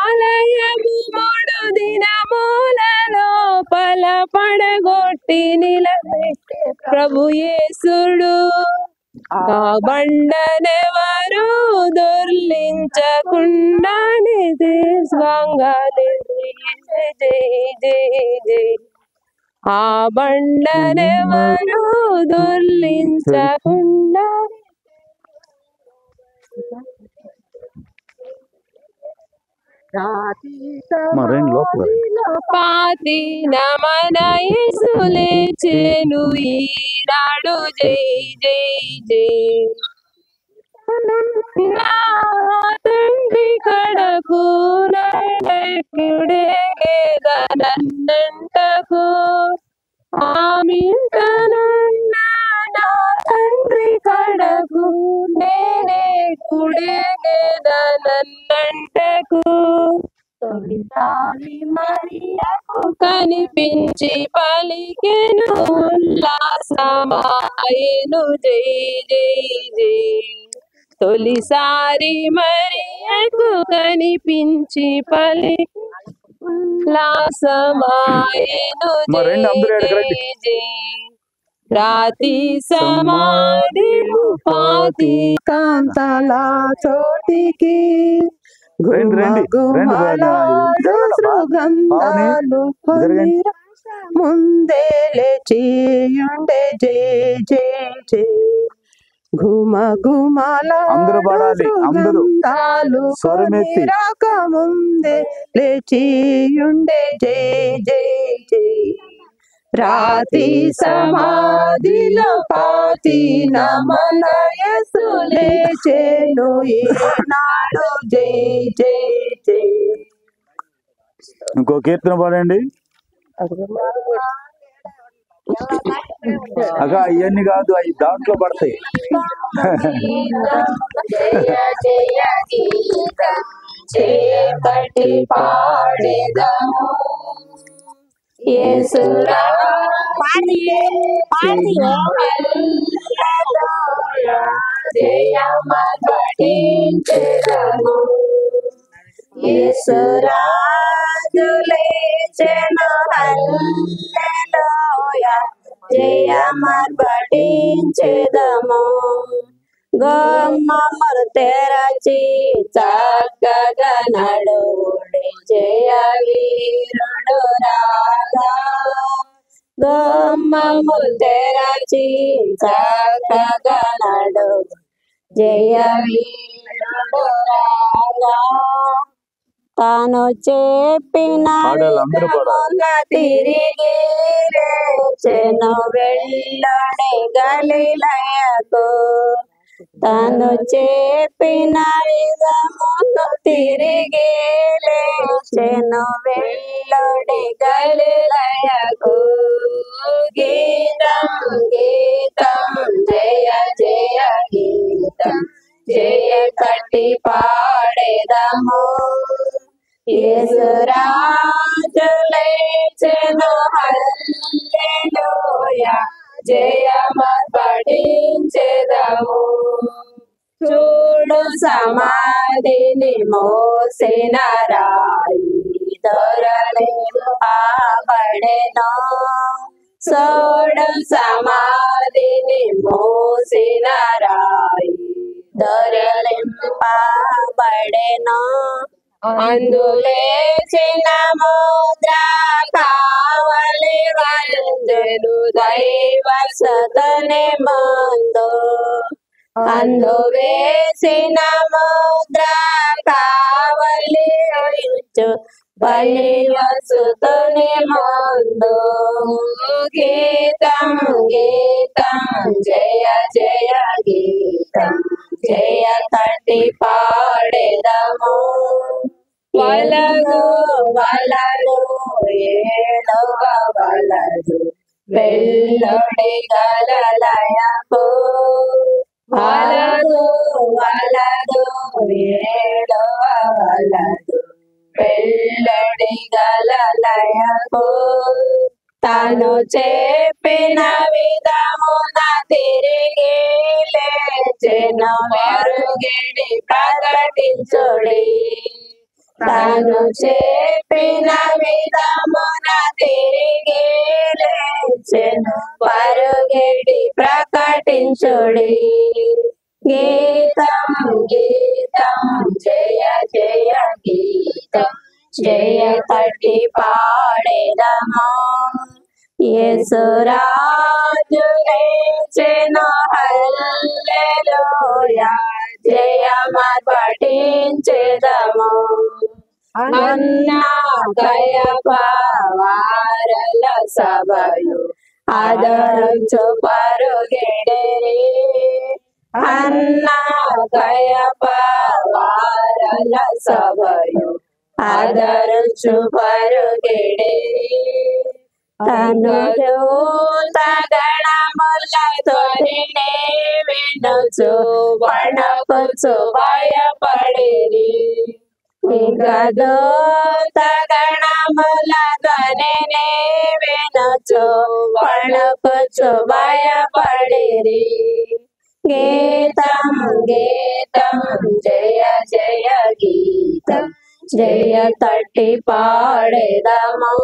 ఆలయము 3 దినముల లోపల పడగొట్టి నిలబెట్టే ప్రభు యేసుడు. ఆ బండనెవరు దొర్లించకుండా స్వాంగానే జై జై జై జై. ఆ బండనెవరు దొర్లించకుండా పాతిన మన యేసు లేచెను ఈనాడు జై జై జై. నా తండ్రి కడకు నడకుడే నన్నంటకు ఆమింటనున్న నా తండ్రి కడకు నేనే కుడే నన్నంటకు. తొలిసారి మరియకు కనిపించి పలికెను ఉల్లాసమాయెను జై జై జై. తొలిసారి మరియకు కనిపించి ఉల్లాసమాయెను జై జై జై. రాతి సమాధిలో పాతి కాంతల చోటికి సుగంధాలు ముందే లేచియుండే జై జై జై. ఘుమ ఘుమల సుగంధాలు రాక ముందే లేచియుండే జై జై జై. రాతి సమాధిలో పాతిన మన యేసు లేచెను ఈనాడు జై జై జై. ఇంకో కీర్తన పాడండి అక్క. ఇవన్నీ కాదు, అవి దాంట్లో పడతాయి. జయ జయ గీతం చేపట్టి పాడేదము జయమగటించెదము. యేసురాజు లేచెను హల్లెలూయా జయమగటించెదము. గమ్మములు తెరచి చక్కగా నడువుడి జయ వీరుడు రాగా. గమ్మములు తెరచి చక్కగా నడు జయ వీరుడు రాగా. తాను చెప్పిన తిరిగి లేచెను వెళ్ళడే గలిలయకు. తను చెప్పిన విధమును తిరిగి లేచెను వెళ్ళడే గలిలయకు. గీతం గీతం జయ జయ గీతం జయ కట్టి పాడేదము. యేసురాజు లేచెను హల్లెలూయా జయమగటించెదము. చూడు సమాధిని మోసిన రాయి దొరలింపబడెను. చూడు సమాధిని మోసిన రాయి దొరలింపబడెను. అందులేచిన ముద్ర కావలి వందెను దైవ సతని మందు. అందు వేసిన ముద్ర కావలి బలివసుతుని ముందు. గీతం గీతం జయ జయ గీతం జయ తట్టి పాడేదము. వలదు వలదు ఏడవ వలదు వెల్లడి గలలయకు. వలదు వలదు ఏడవ వలదు వెల్లడి గలలయకు. తను చెప్పిన విధమున తిరిగి లేచెను మెరుగిడి ప్రకటించుడి. తాను చెప్పిన విధమున తిరిగి లేచెను. పరుగెడి ప్రకటించుడి. గీతం గీతం జయ జయ గీతం జయ తట్టి పాడేదము. యేసురాజు లేచెను హల్లెలూయా జయమర్పటించెదము. అన్నా కయప వారల సభయు ఆదరించు పరుగెడిరి. అన్నా కయప వారల సభయు ఆదరించు పరుగెడిరి. తను దూతగణములతో వినుచు వణకుచు భయపడిరి. దూతగణములతో వినుచు వణకుచు భయపడిరి. గీతం గీతం జయ జయ గీతం జయ తట్టి పాడేదము.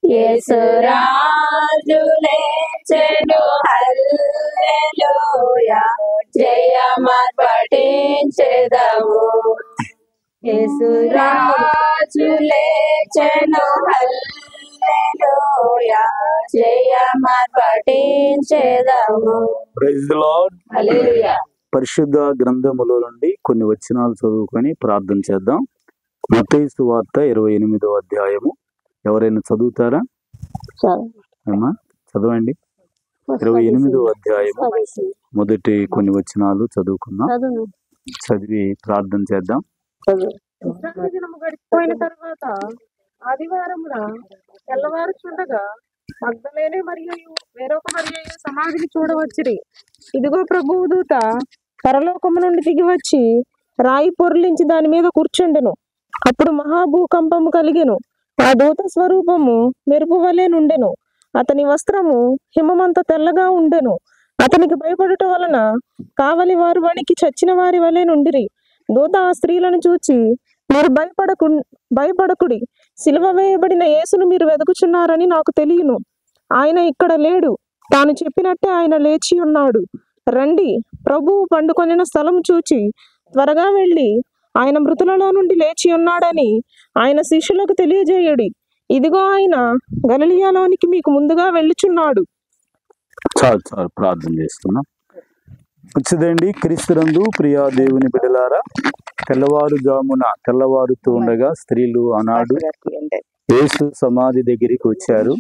యేసురాజు లేచెను హల్లెలూయా జయమర్పటించెదము. యేసురాజు లేచెను హల్లెలూయా జయమర్పటించెదము. Praise the lord. హల్లెలూయా. పరిశుద్ధ గ్రంథములో నుండి కొన్ని వచనాలు చదువుకొని ప్రార్థన చేద్దాం. మత్తయి సువార్త 28వ అధ్యాయము. ఎవరైనా చదువుతారా? అమ్మా చదవండి. 28వ అధ్యాయము మొదటి కొన్ని వచనాలు చదువుకుందాం. చదివి ప్రార్థన చేద్దాం. గడిచిపోయిన తర్వాత ఆదివారమున తెల్లవారుచుండగా మగ్దలేనే మరియు వేరొక మరియు సమాధిని చూడవచ్చిరి. ఇదిగో ప్రభువు దూత పరలోకము నుండి దిగి వచ్చి రాయి పొర్లించి దాని మీద కూర్చుండెను. అప్పుడు మహాభూకంపము కలిగెను. ఆ దూత స్వరూపము మెరుపు వలె నుండెను. అతని వస్త్రము హిమమంత తెల్లగా ఉండెను. అతనికి భయపడుట వలన కావలి వారు వణికి చచ్చిన వారి వలె నుండిరి. దూత ఆ స్త్రీలను చూచి, మీరు భయపడకుడి, సిలువ వేయబడిన యేసును మీరు వెతుకుచున్నారని నాకు తెలియను. ఆయన ఇక్కడ లేడు, తాను చెప్పినట్టే ఆయన లేచి ఉన్నాడు. రండి, ప్రభువు పండుకొనిన స్థలం చూచి త్వరగా వెళ్ళి ఆయన మృతులలో నుండి లేచి ఉన్నాడని ఆయన శిష్యులకు తెలియజేయుడి. ఇదిగో ఆయన గలిలయలోనికి మీకు ముందుగా వెళ్ళుచున్నాడు. చాలు చాలు ప్రార్థన చేస్తున్నాం. వచ్చిందండి క్రీస్తునందు ప్రియా దేవుని బిడ్డలారా, తెల్లవారుతూ ఉండగా స్త్రీలు ఆనాడు యేసు సమాధి దగ్గరికి వచ్చారు.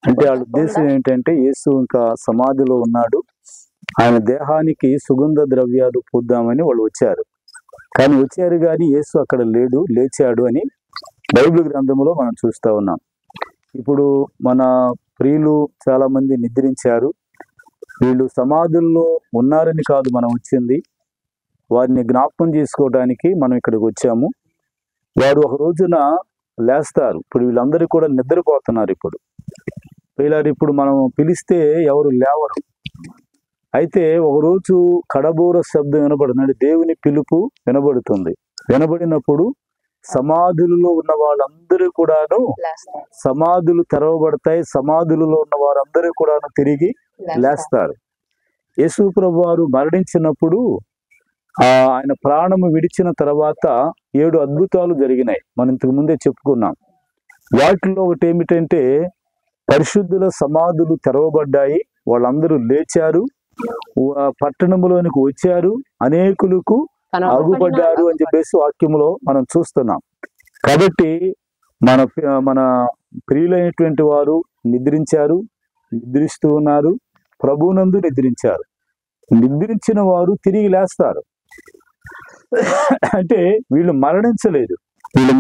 అంటే వాళ్ళ ఉద్దేశం ఏంటంటే యేసు ఇంకా సమాధిలో ఉన్నాడు, ఆయన దేహానికి సుగంధ ద్రవ్యాలు పూద్దామని వాళ్ళు వచ్చారు. కానీ యేసు అక్కడ లేడు, లేచాడు అని బైబిల్ గ్రంథంలో మనం చూస్తూ ఉన్నాం. ఇప్పుడు మన ప్రియులు చాలా మంది నిద్రించారు. వీళ్ళు సమాధుల్లో ఉన్నారని కాదు మనం వచ్చింది, వారిని జ్ఞాపకం చేసుకోవడానికి మనం ఇక్కడికి వచ్చాము. వారు ఒక రోజున లేస్తారు. ఇప్పుడు వీళ్ళందరూ కూడా నిద్రపోతున్నారు. ఇప్పుడు మనం పిలిస్తే ఎవరు లేవరు. అయితే ఒకరోజు కడబోర శబ్దం వినబడుతుంది, దేవుని పిలుపు వినబడుతుంది. వినబడినప్పుడు సమాధులలో ఉన్న వాళ్ళందరూ కూడాను, సమాధులు తెరవబడతాయి, సమాధులలో ఉన్న వారందరూ కూడాను తిరిగి లేస్తారు. యేసు ప్రభు వారు మరణించినప్పుడు ఆయన ప్రాణము విడిచిన తర్వాత 7 అద్భుతాలు జరిగినాయి. మనం ఇంతకు ముందే చెప్పుకున్నాం. వాటిలో ఒకటి ఏమిటంటే పరిశుద్ధుల సమాధులు తెరవబడ్డాయి, వాళ్ళందరూ లేచారు, పట్టణంలోనికి వచ్చారు, అనేకులకు అగుపడ్డారు అని చెప్పేసి వాక్యములో మనం చూస్తున్నాం. కాబట్టి మన ప్రియులైనటువంటి వారు నిద్రించారు, నిద్రిస్తూ ఉన్నారు, ప్రభువునందు నిద్రించారు. నిద్రించిన వారు తిరిగి లేస్తారు. అంటే వీళ్ళు మరణించలేదు, వీళ్ళు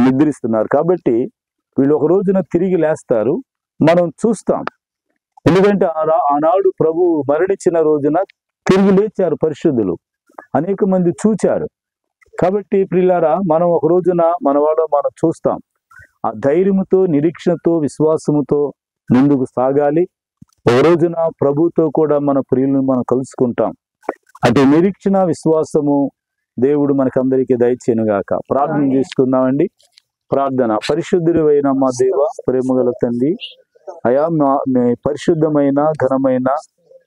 నిద్రిస్తున్నారు. కాబట్టి వీళ్ళు ఒక రోజున తిరిగి లేస్తారు, మనం చూస్తాం. ఎందుకంటే ఆనాడు ప్రభు మరణించిన రోజున తిరిగి లేచారు పరిశుద్ధులు, అనేక మంది చూచారు. కాబట్టి ప్రియులారా, మనం ఒక రోజున మనం చూస్తాం. ఆ ధైర్యముతో, నిరీక్షణతో, విశ్వాసముతో ముందుకు సాగాలి. ఒక రోజున ప్రభుతో కూడా మన ప్రియులను మనం కలుసుకుంటాం. అంటే నిరీక్షణ, విశ్వాసము దేవుడు మనకందరికీ దయచేయనుగాక. ప్రార్థన చేసుకుందామండి. ప్రార్థన. పరిశుద్ధుడైన మా దేవ, ప్రేమగల తండ్రి, అయా మీ పరిశుద్ధమైన ఘనమైన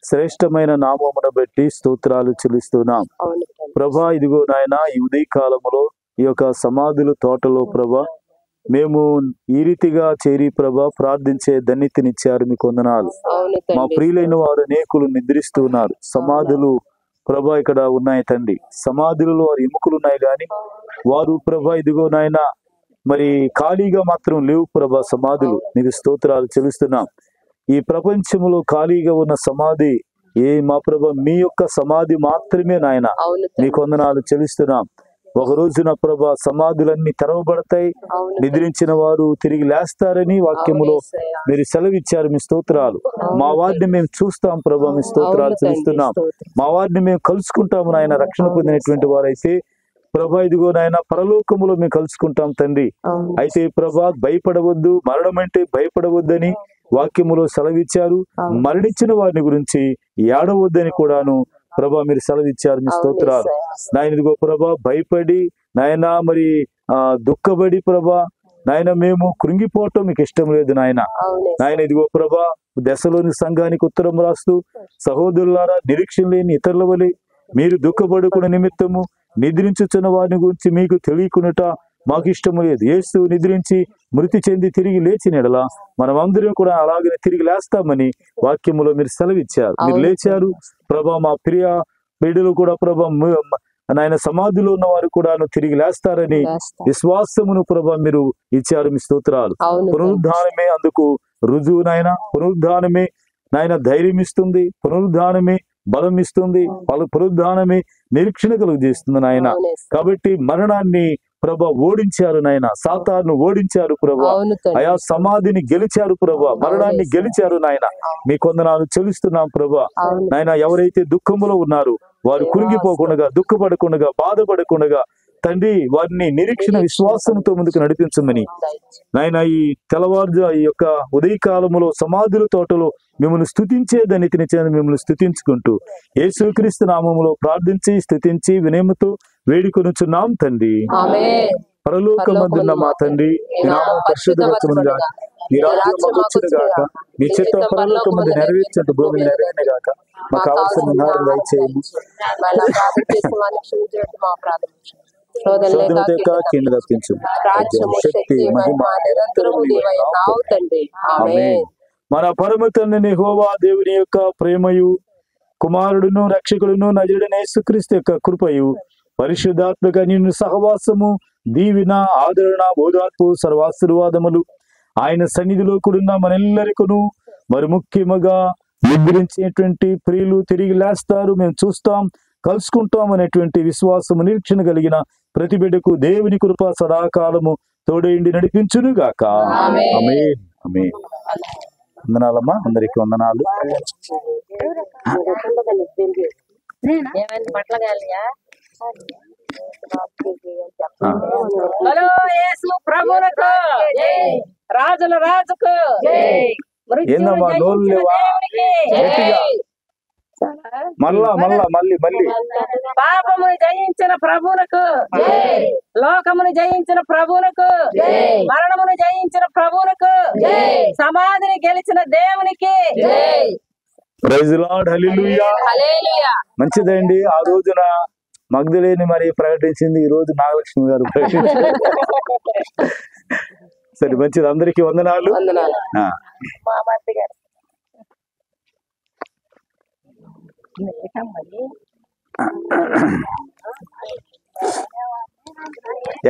శ్రేష్టమైన నామమును బట్టి స్తోత్రాలు చెల్లిస్తున్నాం ప్రభా. ఇదిగో నాయన, ఈ ఉదయ కాలములో ఈ యొక్క సమాధుల తోటలో ప్రభా మేము ఈ రీతిగా చేరి ప్రభా ప్రార్థించే ధన్యతనిచ్చారు, మీకు వందనాలు. మా ప్రియులైన వారు అనేకులు నిద్రిస్తున్నారు. సమాధులు ప్రభా ఇక్కడ ఉన్నాయి తండ్రి. సమాధులలో వారి ఎముకలు ఉన్నాయి కానీ వారు ప్రభా ఇదిగో నాయన మరి ఖాళీగా మాత్రం లేవు ప్రభా సమాధులు. నీకు స్తోత్రాలు చెల్లిస్తున్నాం. ఈ ప్రపంచంలో ఖాళీగా ఉన్న సమాధి మా ప్రభా మీ యొక్క సమాధి మాత్రమే నాయన. నీకు వందనాలు చెల్లిస్తున్నాం. ఒక రోజున ప్రభా సమాధులన్నీ తెరవబడతాయి, నిద్రించిన వారు తిరిగి లేస్తారని వాక్యములో మీరు సెలవిచ్చారు. మీ స్తోత్రాలు. మా వారిని మేము చూస్తాం ప్రభా, మీ స్తోత్రాలు చెల్లిస్తున్నాం. మా వారిని మేము కలుసుకుంటాము నాయన. రక్షణ పొందినటువంటి వారైతే ప్రభా ఇదిగో నాయన పరలోకములో మేము కలుసుకుంటాం తండ్రి. అయితే ప్రభా భయపడవద్దు, మరణం అంటే భయపడవద్దని వాక్యములో సెలవిచ్చారు. మరణించిన వారిని గురించి ఏడవద్దని కూడాను ప్రభా మీరు సెలవిచ్చారు. మీ స్తోత్రాలు నాయన. ఇదిగో ప్రభా భయపడి నాయన మరి దుఃఖపడి ప్రభా నాయన మేము కృంగిపోవటం మీకు ఇష్టం లేదు నాయన. నాయన ఇదిగో ప్రభా దశలోని సంఘానికి ఉత్తరం రాస్తూ, సహోదరులారా నిరీక్షణ లేని ఇతరుల వలె మీరు దుఃఖపడుకున్న నిమిత్తము నిద్రించుచున్న వారిని గురించి మీకు తెలియకునుట మాకు ఇష్టము లేదు. యేసు నిద్రించి మృతి చెంది తిరిగి లేచిన ఎడల మనమందరం కూడా అలాగనే తిరిగి లేస్తామని వాక్యములో మీరు సెలవిచ్చారు. మీరు లేచారు ప్రభా. మా ప్రియ బిడ్డలు కూడా ప్రభా నాయన సమాధిలో ఉన్న వారు కూడా తిరిగి లేస్తారని విశ్వాసమును ప్రభా మీరు ఇచ్చారు. మీ స్తోత్రాలు. పునరుద్ధానమే అందుకు రుజువు నాయన. పునరుద్ధానమే నాయన ధైర్యం ఇస్తుంది, పునరుద్ధానమే బలం ఇస్తుంది, పునరుద్ధానమే నిరీక్షణ కలుగు చేస్తుంది నాయన. కాబట్టి మరణాన్ని ప్రభా ఓడించారు నాయన. సాతాను ఓడించారు ప్రభా. అయా సమాధిని గెలిచారు ప్రభా, మరణాన్ని గెలిచారు నాయన. మీ కొందనాలు చెల్లిస్తున్నాం ప్రభా. నాయన ఎవరైతే దుఃఖములో ఉన్నారు వారు కురిగిపోకుండా, దుఃఖపడకుండా, బాధపడకుండా తండ్రి వారిని నిరీక్షణ విశ్వాసంతో ముందుకు నడిపించమని నాయన ఈ ఈ యొక్క ఉదయకాలములో సమాధుల తోటలో మిమ్మల్ని స్తుతించేదని మిమ్మల్ని స్తుతించుకుంటూ యేసుక్రీస్తు నామములో ప్రార్థించి స్తుతించి వినయముతో వేడుకొనుచున్నాం తండ్రి. పరలోకమందున్న మా తండ్రి, నీ నామము పరిశుద్ధపరచబడుగాక, నీ రాజ్యము వచ్చునుగాక, నీ చిత్తం పరలోకమందు నెరవేర్చినట్టు భూమి నెరవేరును గాక. మాకు కావలసిన ఆహారం దయచేయండి. కీడు తప్పించు. శక్తి మహిమ మన పరమ తండ్రి యెహోవా దేవుని యొక్క ప్రేమయు, కుమారుడును రక్షకుడును నజరుడైన యేసుక్రీస్తు యొక్క కృపయు, పరిశుద్ధాత్మక నిన్ను సహవాసము, దీవెన, ఆదరణ, ఓదార్పు, సర్వాశీర్వాదములు ఆయన సన్నిధిలో కూడిన మనెల్లరికను మరి ముఖ్యముగా నిద్రించేటువంటి ప్రియులు తిరిగి లేస్తారు, మేము చూస్తాం, కలుసుకుంటాం అనేటువంటి విశ్వాసము నిరీక్షణ కలిగిన ప్రతి బిడ్డకు దేవుని కృప సదాకాలము తోడేండి నడిపించును గాక. ఆమేన్. ఆమేన్. వందనాలమ్మా, అందరికి వందనాలు. రాజుల రాజుకు ఏందమ్మా నోళ్ళు లేవా? మళ్ళా మళ్ళా మళ్ళీ మళ్ళీ పాపమును జయించిన ప్రభువునకు, లోకమును జయించిన ప్రభువునకు, మరణమును జయించిన ప్రభువునకు, సమాధిని గెలిచిన దేవునికి. Praise lord. హల్లెలూయా. మంచిదండి. ఆ రోజున మగ్ధలేని మరి ప్రకటించింది, ఈ రోజు నాగలక్ష్మి గారు ప్రకటించారు. సరే మంచిది. అందరికి వందనాలు.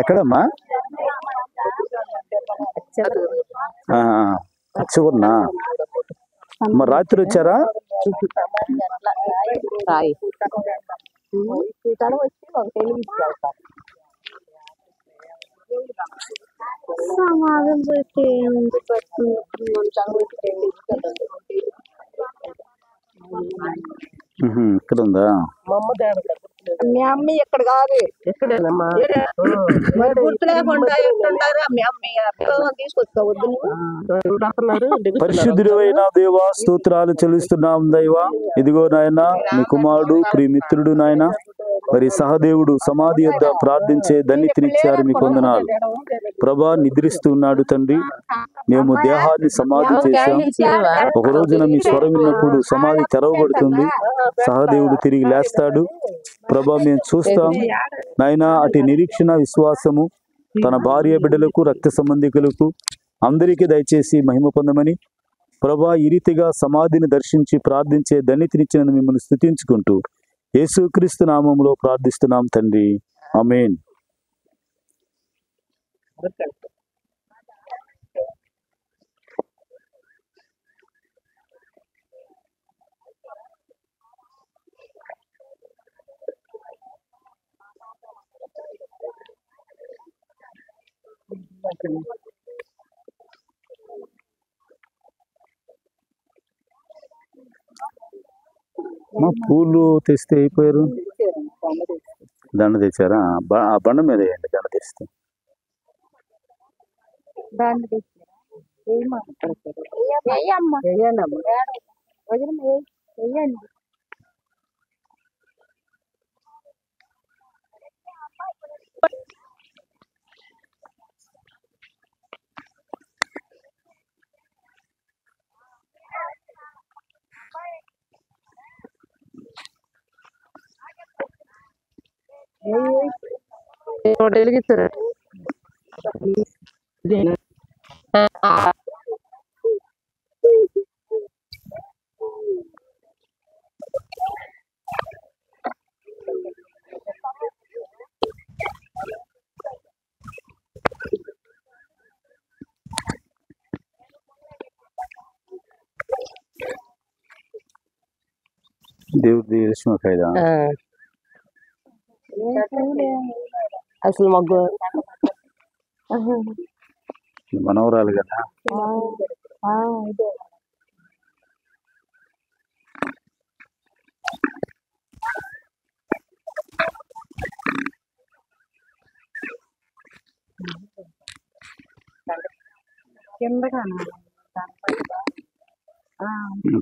ఎక్కడమ్మా? చూడన్నా మరి రాత్రి వచ్చారా? ఇక్కడ ఉందా? మీ అమ్మ ఎక్కడ కాదు, ఎక్కడేనమ్మా గుర్తు లేకుండా మీ అమ్మ తీసుకొచ్చుకోవద్దు. పరిశుద్ధుడైన దేవా స్తోత్రాలు చెల్లిస్తున్నాం దైవా. ఇదిగో నాయన మీ కుమారుడు ప్రియమిత్రుడు నాయన మరి సహదేవుడు సమాధి యొద్ద ప్రార్థించే ధన్యతనిచ్చారు, మీకు వందనాలు ప్రభా. నిద్రిస్తున్నాడు తండ్రి, మేము దేహాన్ని సమాధి చేశాం. ఒక రోజున మీ స్వరం విన్నప్పుడు సమాధి తెరవబడుతుంది, సహదేవుడు తిరిగి లేస్తాడు ప్రభా. మేము చూస్తాం నాయనా, అటు నిరీక్షణ విశ్వాసము తన భార్య బిడ్డలకు రక్త సంబంధికులకు అందరికీ దయచేసి మహిమ పొందమని ప్రభా. ఈ రీతిగా సమాధిని దర్శించి ప్రార్థించే ధన్యతనిచ్చినందుకు మిమ్మల్ని స్తుతించుకుంటూ యేసుక్రీస్తు నామములో ప్రార్థిస్తున్నాం తండ్రి, ఆమేన్. మా పూలు తెస్తే అయిపోయారు. దండ తెచ్చారా? ఆ బండ మీద వేయండి దండ తెస్తే. దేవుడి రేష్మకాయదా అసలు మగ్గు మనవరాలు కదా.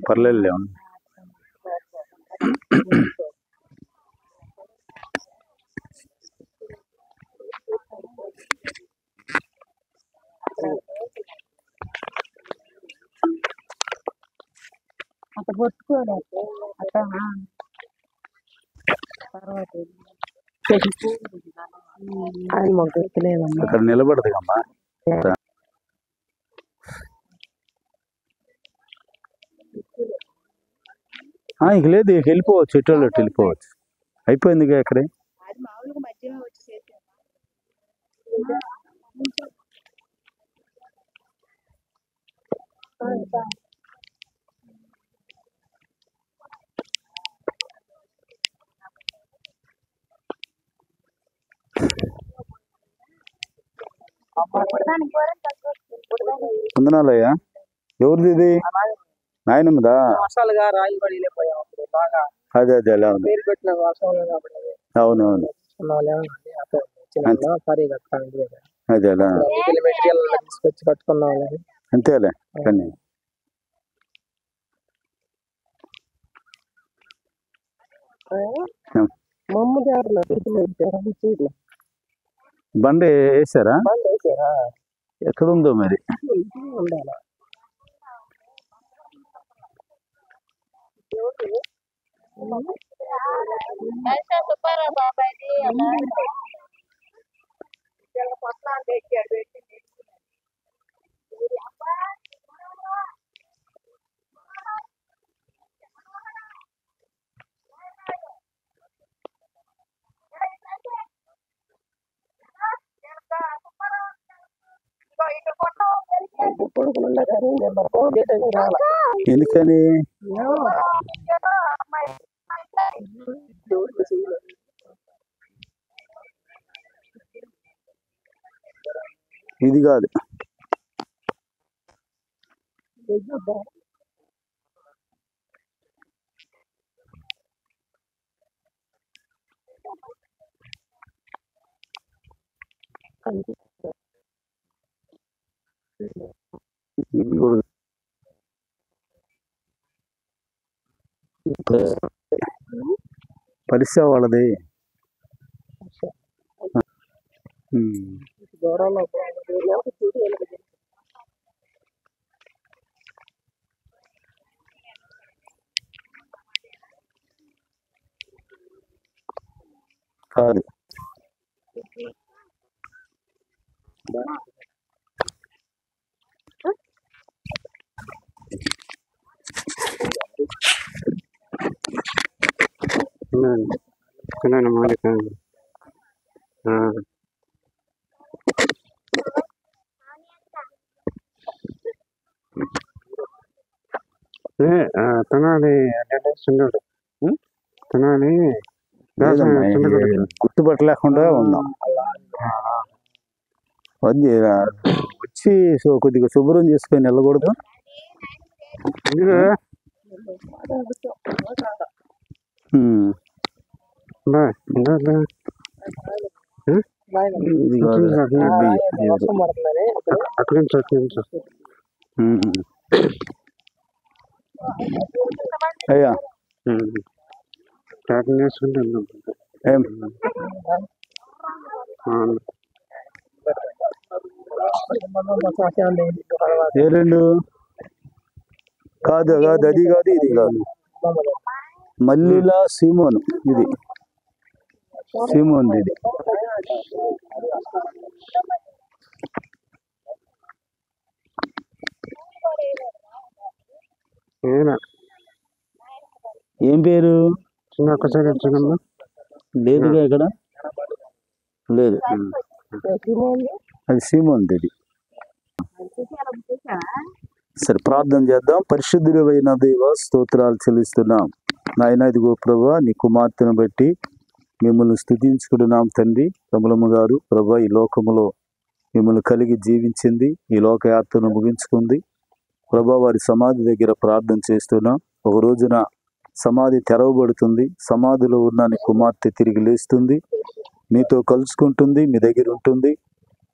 పర్లేదు. అట్ట పట్టుకోలేదు అట్ట ఆయన మగ్గులేదమ్మా. అక్కడ నిలబడదుగమ్మా. ఇక లేదు, ఇక వెళ్ళిపోవచ్చు, ఇటు వెళ్ళిపోవచ్చు. అయిపోయిందిగా ఇక్కడే. వందనాలయ్యా. ఎవరిది ఇది? నాయనమ్మదా? అదే అదే అలా ఉంది. అవునవును, అదే అలా తీసుకొచ్చి కట్టుకున్నాం అంతేలే. కానీ బండి వేసారా? ఎక్కడుందో మరి. ఎందుకని? ఇది కాదు. పరిస వాళ్ళది దూరంలో కాదు తనాలి చిన్నడు తనాలి గుర్తుపట్టలేకుండా ఉన్నాం. వచ్చి కొద్దిగా శుభ్రం చేసుకొని వెళ్ళకూడదు. అక్కడి నుంచి అయ్యా ఏ రెండు కాదు కాదు అది కాదు ఇది కాదు. మల్లిలా సీమోను, ఇది సీమోన్ ఇది. ఏం పేరు? ఒక్కసారి లేదుగా ఇక్కడ లేదు. అది సీమోన్ ఇది. సరే ప్రార్థన చేద్దాం. పరిశుద్ధుడైన దేవా స్తోత్రాలు చెల్లిస్తున్నాం నాయన. ఇదిగో ప్రభా నీ కుమార్తెను బట్టి మిమ్మల్ని స్తుతించుకుంటున్నాం తండ్రి. కమలమ్మ గారు ప్రభా ఈ లోకములో మిమ్మల్ని కలిగి జీవించింది, ఈ లోకయాత్రను ముగించుకుంది ప్రభా. వారి సమాధి దగ్గర ప్రార్థన చేస్తున్నాం. ఒక రోజున సమాధి తెరవబడుతుంది, సమాధిలో ఉన్న నీ కుమార్తె తిరిగి లేస్తుంది, మీతో కలుసుకుంటుంది, మీ దగ్గర ఉంటుంది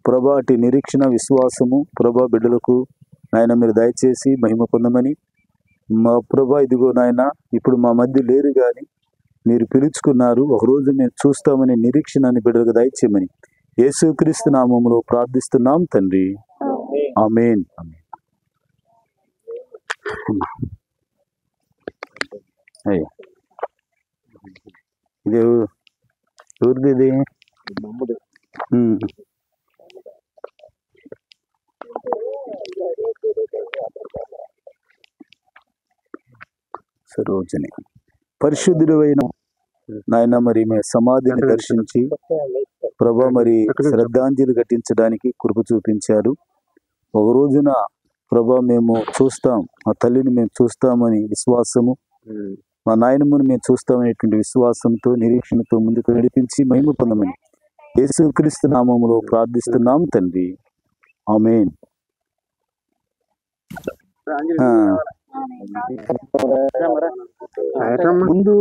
ప్రభా. అటు నిరీక్షణ విశ్వాసము ప్రభా బిడ్డలకు నాయన మీరు దయచేసి మహిమ పొందమని మా ప్రభా. ఇదిగో నాయన ఇప్పుడు మా మధ్య లేరు కానీ మీరు పిలుచుకున్నారు, ఒకరోజు మేము చూస్తామని నిరీక్షణని బిడ్డలకు దయచేయమని యేసుక్రీస్తు నామములో ప్రార్థిస్తున్నాం తండ్రి. ఆమేన్. ఇది ఎవరిది? ఇది సరోజని. పరిశుద్ధుడు అయిన నాయన మరి మేము సమాధిని దర్శించి ప్రభా మరి శ్రద్ధాంజలి ఘటించడానికి కృప చూపించారు. ఒక రోజున ప్రభా మేము చూస్తాం, మా తల్లిని మేము చూస్తామని విశ్వాసము, మా నాయనమ్మని మేము చూస్తామనేటువంటి విశ్వాసంతో నిరీక్షణతో ముందుకు నడిపించి మహిమ పొందమని యేసుక్రీస్తు నామములో ప్రార్థిస్తున్నాం తండ్రి. ఆమేన్. ముందు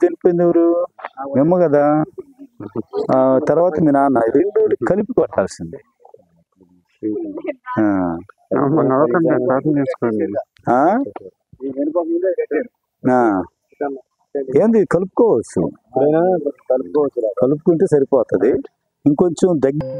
చనిపోయింది ఎవరు? మేమ్మ కదా. తర్వాత మీ నాన్న. రెండు కలిపి కొట్టాల్సిందే. ఏంది కలుపుకోవచ్చు, కలుపుకుంటే సరిపోతుంది. ఇంకొంచెం దగ్గర